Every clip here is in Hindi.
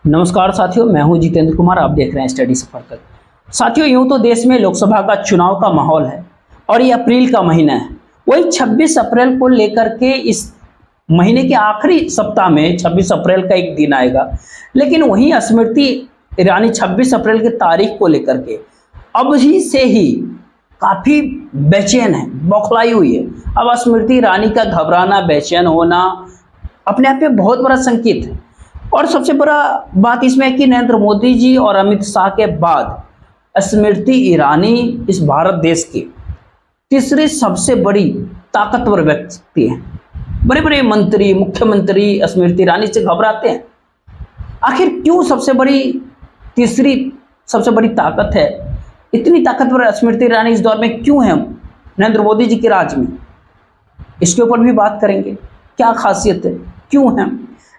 नमस्कार साथियों, मैं हूं जितेंद्र कुमार। आप देख रहे हैं स्टडी सफर तक। साथियों, यूं तो देश में लोकसभा का चुनाव का माहौल है और ये अप्रैल का महीना है। वही 26 अप्रैल को लेकर के इस महीने के आखिरी सप्ताह में 26 अप्रैल का एक दिन आएगा, लेकिन वहीं स्मृति ईरानी 26 अप्रैल की तारीख को लेकर के अब ही से ही काफी बेचैन है, बौखलाई हुई है। अब स्मृति ईरानी का घबराना, बेचैन होना अपने आप में बहुत बड़ा संकेत है। और सबसे बड़ा बात इसमें है कि नरेंद्र मोदी जी और अमित शाह के बाद स्मृति ईरानी इस भारत देश की तीसरी सबसे बड़ी ताकतवर व्यक्ति है। बड़े बड़े मंत्री, मुख्यमंत्री स्मृति ईरानी से घबराते हैं। आखिर क्यों तीसरी सबसे बड़ी ताकत है? इतनी ताकतवर स्मृति ईरानी इस दौर में क्यों है नरेंद्र मोदी जी के राज में? इसके ऊपर भी बात करेंगे, क्या खासियत है, क्यों है।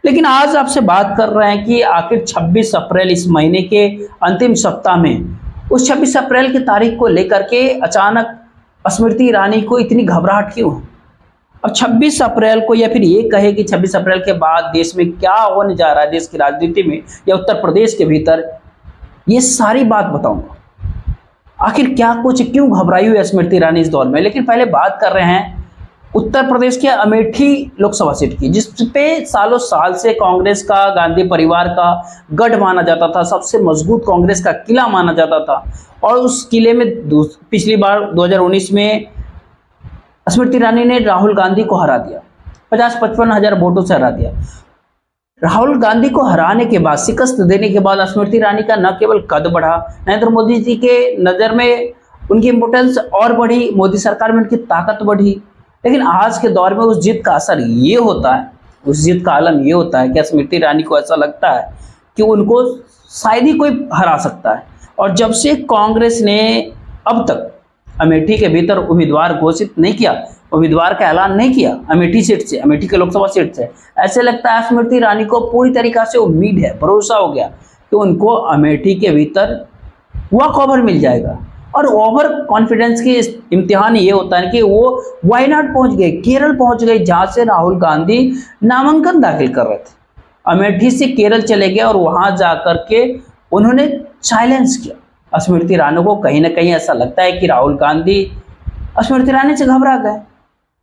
लेकिन आज आपसे बात कर रहे हैं कि आखिर 26 अप्रैल, इस महीने के अंतिम सप्ताह में, उस 26 अप्रैल की तारीख को लेकर के अचानक स्मृति ईरानी को इतनी घबराहट क्यों है। अब 26 अप्रैल को, या फिर ये कहे कि 26 अप्रैल के बाद देश में क्या होने जा रहा है, देश की राजनीति में या उत्तर प्रदेश के भीतर, ये सारी बात बताऊंगा। आखिर क्या कुछ, क्यों घबराई हुई स्मृति ईरानी इस दौर में। लेकिन पहले बात कर रहे हैं उत्तर प्रदेश के अमेठी लोकसभा सीट की, जिस पे सालों साल से कांग्रेस का, गांधी परिवार का गढ़ माना जाता था, सबसे मजबूत कांग्रेस का किला माना जाता था। और उस किले में पिछली बार 2019 में स्मृति ईरानी ने राहुल गांधी को हरा दिया, 50-55 हजार वोटों से हरा दिया। राहुल गांधी को हराने के बाद, शिकस्त देने के बाद स्मृति ईरानी का न केवल कद बढ़ा, नरेंद्र मोदी जी के नज़र में उनकी इंपोर्टेंस और बढ़ी, मोदी सरकार में उनकी ताकत बढ़ी। लेकिन आज के दौर में उस जीत का असर ये होता है, उस जीत का आलम ये होता है कि स्मृति ईरानी को ऐसा लगता है कि उनको शायद ही कोई हरा सकता है। और जब से कांग्रेस ने अब तक अमेठी के भीतर उम्मीदवार घोषित नहीं किया, उम्मीदवार का ऐलान नहीं किया अमेठी सीट से, अमेठी के लोकसभा सीट से, ऐसे लगता है स्मृति ईरानी को पूरी तरीका से उम्मीद है, भरोसा हो गया कि उनको अमेठी के भीतर वॉक ओवर मिल जाएगा। और ओवर कॉन्फिडेंस की इम्तिहान ये होता है कि वो वायनाड पहुंच गए, केरल पहुंच गए, जहां से राहुल गांधी नामांकन दाखिल कर रहे थे। अमेठी से केरल चले गए और वहां जाकर के उन्होंने साइलेंस किया स्मृति ईरानी को। कहीं ना कहीं ऐसा लगता है कि राहुल गांधी स्मृति ईरानी से घबरा गए,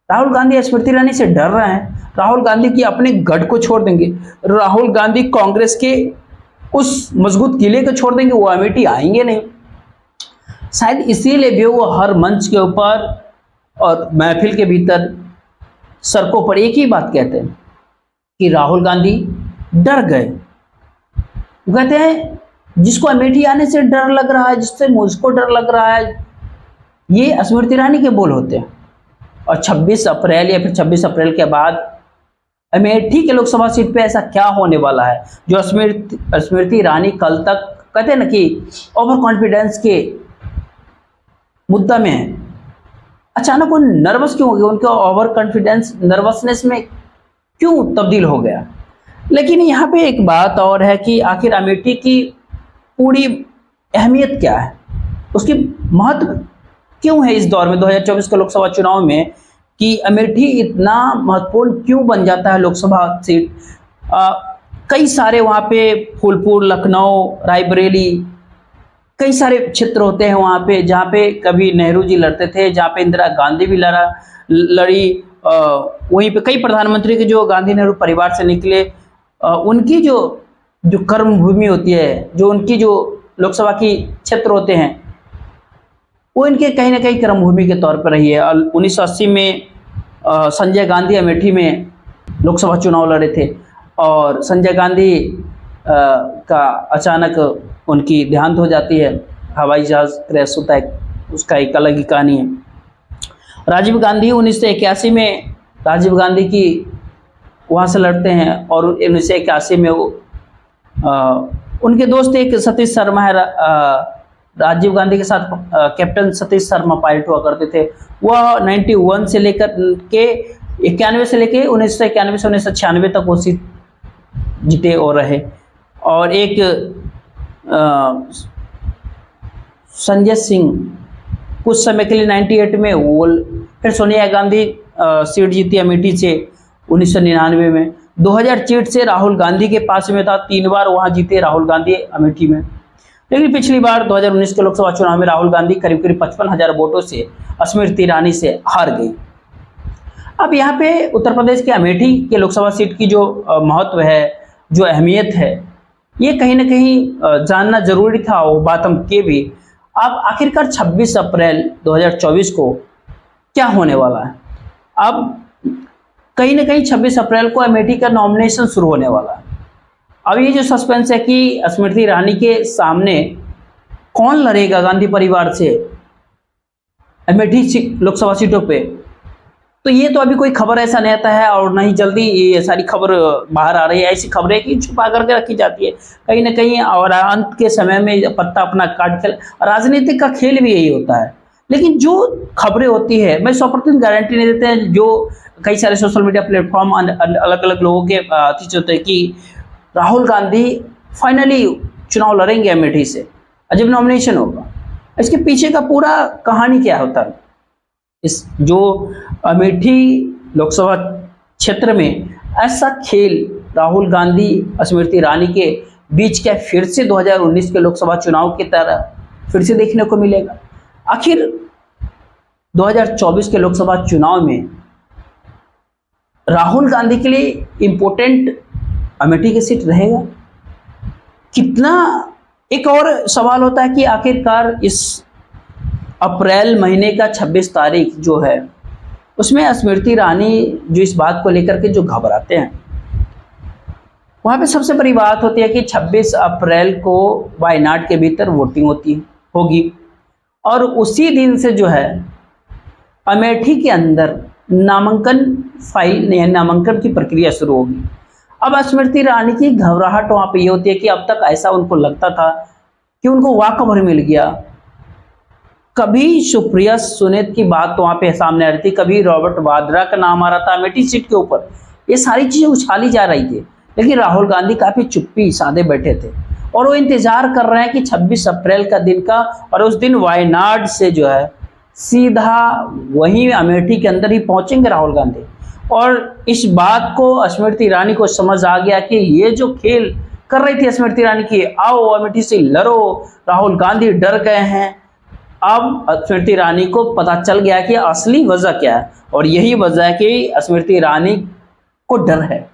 राहुल गांधी स्मृति ईरानी से डर रहे हैं, राहुल गांधी की अपने गढ़ को छोड़ देंगे, राहुल गांधी कांग्रेस के उस मजबूत किले को छोड़ देंगे, वो अमेठी आएंगे नहीं। शायद इसीलिए भी वो हर मंच के ऊपर और महफिल के भीतर, सड़कों पर एक ही बात कहते हैं कि राहुल गांधी डर गए। वो कहते हैं जिसको अमेठी आने से डर लग रहा है, जिससे मुझको डर लग रहा है, ये स्मृति ईरानी के बोल होते हैं। और 26 अप्रैल या फिर 26 अप्रैल के बाद अमेठी के लोकसभा सीट पे ऐसा क्या होने वाला है जो स्मृति ईरानी कल तक कहते हैं ना कि ओवर कॉन्फिडेंस के मुद्दा में है, अचानक वो नर्वस क्यों हो गए, उनका ओवर कॉन्फिडेंस नर्वसनेस में क्यों तब्दील हो गया। लेकिन यहाँ पे एक बात और है कि आखिर अमेठी की पूरी अहमियत क्या है, उसकी महत्व क्यों है इस दौर में 2024 के लोकसभा चुनाव में, कि अमेठी इतना महत्वपूर्ण क्यों बन जाता है लोकसभा सीट। कई सारे वहाँ पे फूलपुर, लखनऊ, रायबरेली, कई सारे क्षेत्र होते हैं वहाँ पे जहाँ पे कभी नेहरू जी लड़ते थे, जहाँ पे इंदिरा गांधी भी लड़ी। वहीं पे कई प्रधानमंत्री के जो गांधी नेहरू परिवार से निकले, उनकी जो कर्म भूमि होती है, जो उनकी जो लोकसभा की क्षेत्र होते हैं, वो इनके कहीं ना कहीं कर्म भूमि के तौर पर रही है। 1980 में संजय गांधी अमेठी में लोकसभा चुनाव लड़े थे और संजय गांधी का अचानक उनकी देहांत हो जाती है, हवाई जहाज क्रैश होता है, उसका एक अलग ही कहानी है। राजीव गांधी 1981 में राजीव गांधी की वहाँ से लड़ते हैं और 1981 में वो उनके दोस्त एक सतीश शर्मा है, राजीव गांधी के साथ कैप्टन सतीश शर्मा पायलट हुआ करते थे। वह 91 से लेकर के 91 से लेकर 1991 से 1996 तक वो सीट जीते और रहे। और एक संजय सिंह कुछ समय के लिए 98 में, वो फिर सोनिया गांधी सीट जीती अमेठी से 1999 में। 2000 सीट से राहुल गांधी के पास में था, 3 बार वहां जीते राहुल गांधी अमेठी में। लेकिन पिछली बार 2019 के लोकसभा चुनाव में राहुल गांधी करीब करीब 55,000 वोटों से स्मृति ईरानी से हार गई। अब यहाँ पे उत्तर प्रदेश के अमेठी के लोकसभा सीट की जो महत्व है, जो अहमियत है, ये कहीं ना कहीं जानना जरूरी था, वो बात हम के भी। अब आखिरकार 26 अप्रैल 2024 को क्या होने वाला है? अब कहीं ना कहीं 26 अप्रैल को अमेठी का नॉमिनेशन शुरू होने वाला है। अब ये जो सस्पेंस है कि स्मृति ईरानी के सामने कौन लड़ेगा गांधी परिवार से अमेठी लोकसभा सीटों पे, तो ये तो अभी कोई खबर ऐसा नहीं आता है और नहीं जल्दी ये सारी खबर बाहर आ रही है। ऐसी खबरें कि छुपा करके रखी जाती है कहीं ना कहीं, और अंत के समय में पत्ता अपना काट खेल, राजनीतिक का खेल भी यही होता है। लेकिन जो खबरें होती है, मैं 100% गारंटी नहीं देते हैं, जो कई सारे सोशल मीडिया प्लेटफॉर्म अलग अलग लोगों के अतीत होते हैं कि राहुल गांधी फाइनली चुनाव लड़ेंगे अमेठी से जब नॉमिनेशन होगा। इसके पीछे का पूरा कहानी क्या होता है, इस जो अमेठी लोकसभा क्षेत्र में ऐसा खेल राहुल गांधी स्मृति ईरानी के बीच क्या फिर से 2019 के लोकसभा चुनाव की तरह फिर से देखने को मिलेगा? आखिर 2024 के लोकसभा चुनाव में राहुल गांधी के लिए इंपॉर्टेंट अमेठी की सीट रहेगा कितना? एक और सवाल होता है कि आखिरकार इस अप्रैल महीने का 26 तारीख जो है उसमें स्मृति ईरानी जो इस बात को लेकर के जो घबराते हैं, वहां पे सबसे बड़ी बात होती है कि 26 अप्रैल को वायनाड के भीतर वोटिंग होगी और उसी दिन से जो है अमेठी के अंदर नामांकन की प्रक्रिया शुरू होगी। अब स्मृति ईरानी की घबराहट वहां पे ये होती है कि अब तक ऐसा उनको लगता था कि उनको वाकबर मिल गया, कभी सुप्रिया सुने की बात तो वहां पे सामने आ रही थी, कभी रॉबर्ट वाड्रा का नाम आ रहा था अमेठी सीट के ऊपर, ये सारी चीजें उछाली जा रही थी। लेकिन राहुल गांधी काफी चुप्पी साधे बैठे थे और वो इंतजार कर रहे हैं कि 26 अप्रैल का दिन का, और उस दिन वायनाड से जो है सीधा वहीं अमेठी के अंदर ही पहुंचेंगे राहुल गांधी। और इस बात को स्मृति ईरानी को समझ आ गया कि ये जो खेल कर रही थी स्मृति ईरानी की, आओ अमेठी से लड़ो, राहुल गांधी डर गए हैं। अब स्मृति ईरानी को पता चल गया कि असली वजह क्या है, और यही वजह है कि स्मृति ईरानी को डर है,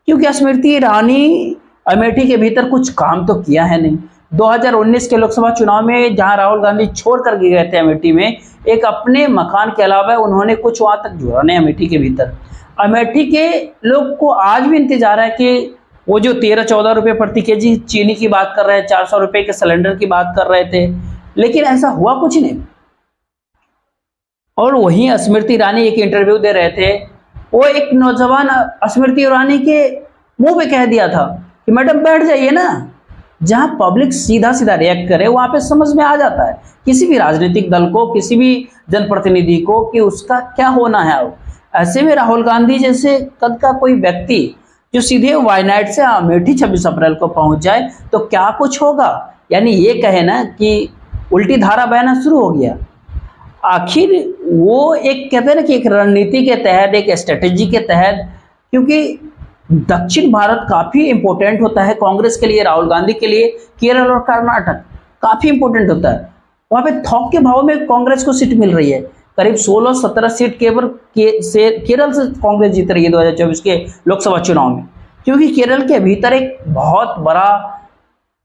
क्योंकि स्मृति ईरानी अमेठी के भीतर कुछ काम तो किया है नहीं। 2019 के लोकसभा चुनाव में जहां राहुल गांधी छोड़ कर गए थे अमेठी में, एक अपने मकान के अलावा उन्होंने कुछ वहां तक जोड़ा नहीं अमेठी के भीतर। अमेठी के लोग को आज भी इंतजार है कि वो जो 13-14 रुपए प्रति केजी चीनी की बात कर रहे हैं, 400 रुपए के सिलेंडर की बात कर रहे थे, लेकिन ऐसा हुआ कुछ नहीं। और वहीं स्मृति ईरानी एक इंटरव्यू दे रहे थे, वो एक नौजवान स्मृति ईरानी के मुंह पे कह दिया था कि मैडम बैठ जाइए ना। जहां पब्लिक सीधा सीधा रिएक्ट करे वहां पे समझ में आ जाता है किसी भी राजनीतिक दल को, किसी भी जनप्रतिनिधि को कि उसका क्या होना है। ऐसे में राहुल गांधी जैसे कद का कोई व्यक्ति जो सीधे वायनाड से अमेठी 26 अप्रैल को पहुंच जाए तो क्या कुछ होगा, यानी ये कहे ना कि उल्टी धारा बहना शुरू हो गया। आखिर वो एक कहते हैं ना कि एक रणनीति के तहत, एक स्ट्रेटेजी के तहत, क्योंकि दक्षिण भारत काफी इंपॉर्टेंट होता है कांग्रेस के लिए, राहुल गांधी के लिए। केरल और कर्नाटक काफी इंपॉर्टेंट होता है, वहां पे थोक के भाव में कांग्रेस को सीट मिल रही है। करीब 16-17 सीट केवल केरल से कांग्रेस जीत रही है 2024 के लोकसभा चुनाव में, क्योंकि केरल के भीतर एक बहुत बड़ा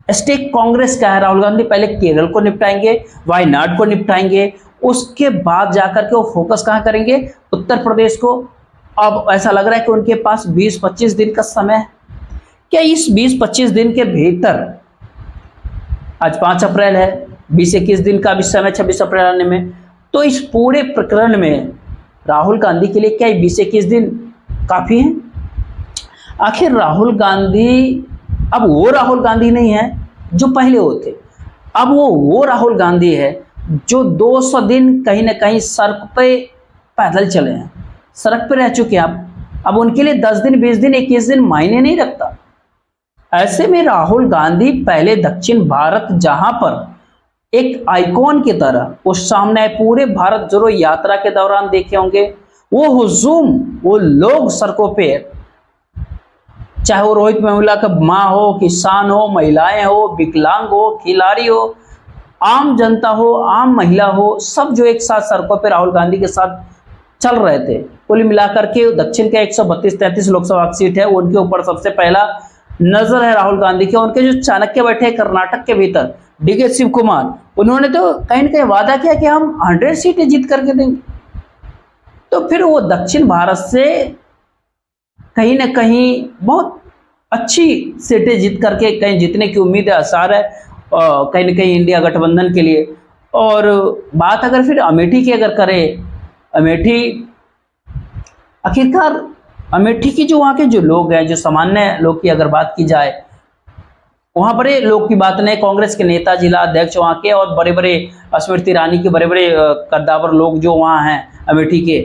स्टेक कांग्रेस का है। राहुल गांधी पहले केरल को निपटाएंगे, वायनाड को निपटाएंगे, उसके बाद जाकर के वो फोकस कहां करेंगे, उत्तर प्रदेश को। अब ऐसा लग रहा है कि उनके पास 20-25 दिन का समय है। क्या इस 20-25 दिन के भीतर, आज 5 अप्रैल है, 20-21 दिन का भी समय 26 अप्रैल आने में, तो इस पूरे प्रकरण में राहुल गांधी के लिए क्या 20-21 दिन काफी है? आखिर राहुल गांधी अब वो राहुल गांधी नहीं है जो पहले होते, अब वो राहुल गांधी है जो 200 दिन कहीं ना कहीं सड़क पे पैदल चले हैं, सड़क पे रह चुके हैं। अब उनके लिए 10 दिन, 20 दिन, 21 दिन मायने नहीं रखता। ऐसे में राहुल गांधी पहले दक्षिण भारत, जहां पर एक आइकॉन की तरह वो सामने पूरे भारत जोड़ो यात्रा के दौरान देखे होंगे, वो हुजूम, वो लोग सड़कों पे चाहे वो रोहित वेमुला का माँ हो, किसान हो, महिलाएं हो, विकलांग हो, खिलाड़ी हो, आम जनता हो, आम महिला हो, सब जो एक साथ सड़कों पे राहुल गांधी के साथ चल रहे थे। कुल मिलाकर के दक्षिण के 132-33 लोकसभा सीट है, उनके ऊपर सबसे पहला नजर है राहुल गांधी के। उनके जो चाणक्य बैठे कर्नाटक के भीतर डीके शिव कुमार, उन्होंने तो कहीं ना कहीं वादा किया कि हम 100 सीटें जीत करके देंगे। तो फिर वो दक्षिण भारत से कहीं ना कहीं बहुत अच्छी सीटें जीत करके कहीं जीतने की उम्मीद है, आसार है कहीं ना कहीं इंडिया गठबंधन के लिए। और बात अगर फिर अमेठी की अगर करें, अमेठी आखिरकार अमेठी की जो वहाँ के जो लोग हैं, जो सामान्य लोग की अगर बात की जाए, वहाँ बड़े लोग की बात नहीं, कांग्रेस के नेता, जिला अध्यक्ष वहाँ के और बड़े बड़े स्मृति ईरानी के बड़े बड़े कद्दावर लोग जो वहाँ हैं अमेठी के,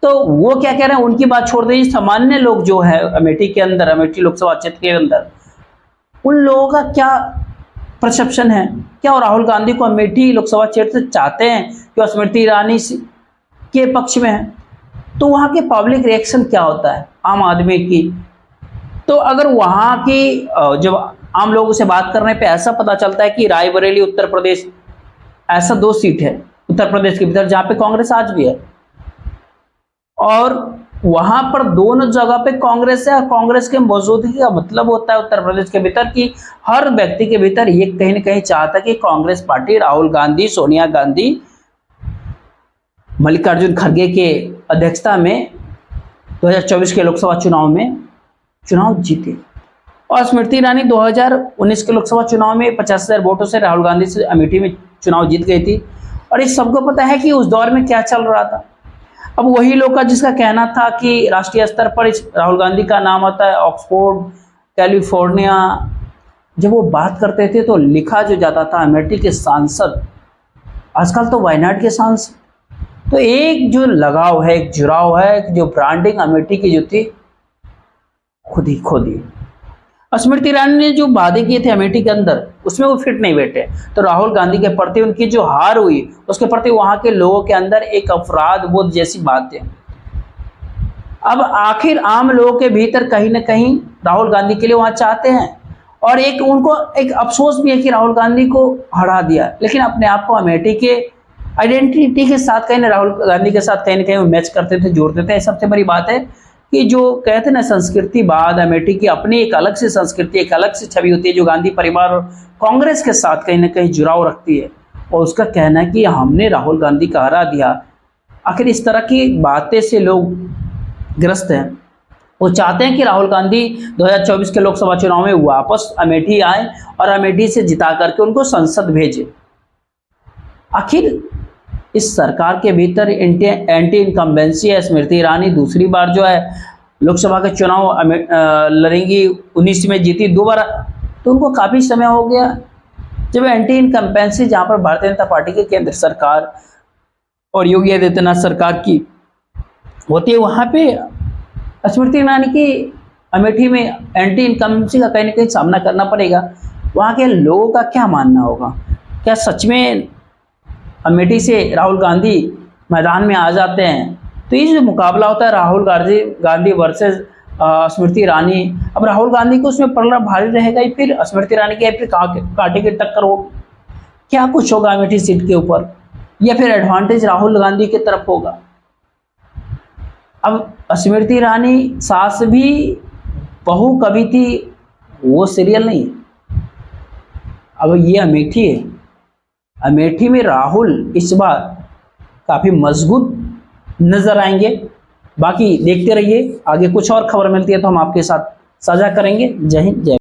तो वो क्या कह रहे हैं उनकी बात छोड़ दीजिए। सामान्य लोग जो है अमेठी के अंदर, अमेठी लोकसभा क्षेत्र के अंदर, उन लोगों का क्या परसेप्शन है? क्या वो राहुल गांधी को अमेठी लोकसभा क्षेत्र से चाहते हैं कि स्मृति ईरानी के पक्ष में है? तो वहाँ के पब्लिक रिएक्शन क्या होता है आम आदमी की? तो अगर वहाँ की जब आम लोगों से बात करने पे ऐसा पता चलता है कि रायबरेली उत्तर प्रदेश, ऐसा 2 सीट है उत्तर प्रदेश के भीतर जहाँ पे कांग्रेस आज भी है, और वहां पर दोनों जगह पे कांग्रेस है। कांग्रेस के मौजूदगी का मतलब होता है उत्तर प्रदेश के भीतर कि हर व्यक्ति के भीतर ये कहीं ना कहीं चाहता है कि कांग्रेस पार्टी राहुल गांधी, सोनिया गांधी, मल्लिकार्जुन खड़गे के अध्यक्षता में 2024 के लोकसभा चुनाव में चुनाव जीते। और स्मृति ईरानी 2019 के लोकसभा चुनाव में 50,000 वोटों से राहुल गांधी से अमेठी में चुनाव जीत गई थी। और इस सबको पता है कि उस दौर में क्या चल रहा था। अब वही लोग का जिसका कहना था कि राष्ट्रीय स्तर पर इस राहुल गांधी का नाम आता है ऑक्सफोर्ड, कैलिफोर्निया, जब वो बात करते थे तो लिखा जो जाता था अमेठी के सांसद, आजकल तो वायनाड के सांसद। तो एक जो लगाव है, एक जुड़ाव है, जो ब्रांडिंग अमेठी की जो थी खुद ही स्मृति ईरानी ने जो वादे किए थे अमेठी के अंदर, उसमें वो फिट नहीं बैठे। तो राहुल गांधी के प्रति उनकी जो हार हुई, उसके प्रति वहां के लोगों के अंदर एक अपराध बोध जैसी बात है। अब आखिर आम लोगों के भीतर कहीं ना कहीं राहुल गांधी के लिए वहां चाहते हैं, और एक उनको एक अफसोस भी है कि राहुल गांधी को हरा दिया, लेकिन अपने आप को अमेठी के आइडेंटिटी के साथ कहीं ना राहुल गांधी के साथ कहीं ना कहीं मैच करते थे, जोड़ते थे। सबसे बड़ी बात है कि जो कहते हैं ना संस्कृतिवाद, अमेठी की अपनी एक अलग से संस्कृति, एक अलग से छवि होती है जो गांधी परिवार और कांग्रेस के साथ कहीं ना कहीं जुड़ाव रखती है। और उसका कहना है कि हमने राहुल गांधी का हरा दिया। आखिर इस तरह की बातें से लोग ग्रस्त हैं। वो चाहते हैं कि राहुल गांधी 2024 के लोकसभा चुनाव में वापस अमेठी आए और अमेठी से जिता करके उनको संसद भेजे। आखिर इस सरकार के भीतर एंटी इनकम्बेंसी है। स्मृति ईरानी दूसरी बार जो है लोकसभा के चुनाव लड़ेंगी, 19 में जीती 2 बार, तो उनको काफ़ी समय हो गया जब एंटी इनकम्बेंसी, जहाँ पर भारतीय जनता पार्टी की केंद्र सरकार और योगी आदित्यनाथ सरकार की होती है, वहाँ पे स्मृति ईरानी की अमेठी में एंटी इनकम्बेंसी का कहीं ना कहीं सामना करना पड़ेगा। वहाँ के लोगों का क्या मानना होगा? क्या सच में अमेठी से राहुल गांधी मैदान में आ जाते हैं? तो ये जो मुकाबला होता है राहुल गांधी वर्सेस स्मृति ईरानी, अब राहुल गांधी को उसमें पलड़ा भारी रहेगा ही, फिर स्मृति ईरानी के फिर कांटे की टक्कर होगी। क्या कुछ होगा अमेठी सीट के ऊपर, या फिर एडवांटेज राहुल गांधी की तरफ होगा? अब स्मृति ईरानी सास भी बहू कभी थी, वो सीरियल नहीं। अब ये अमेठी है, अमेठी में राहुल इस बार काफी मजबूत नजर आएंगे। बाकी देखते रहिए, आगे कुछ और खबर मिलती है तो हम आपके साथ साझा करेंगे। जय हिंद, जय।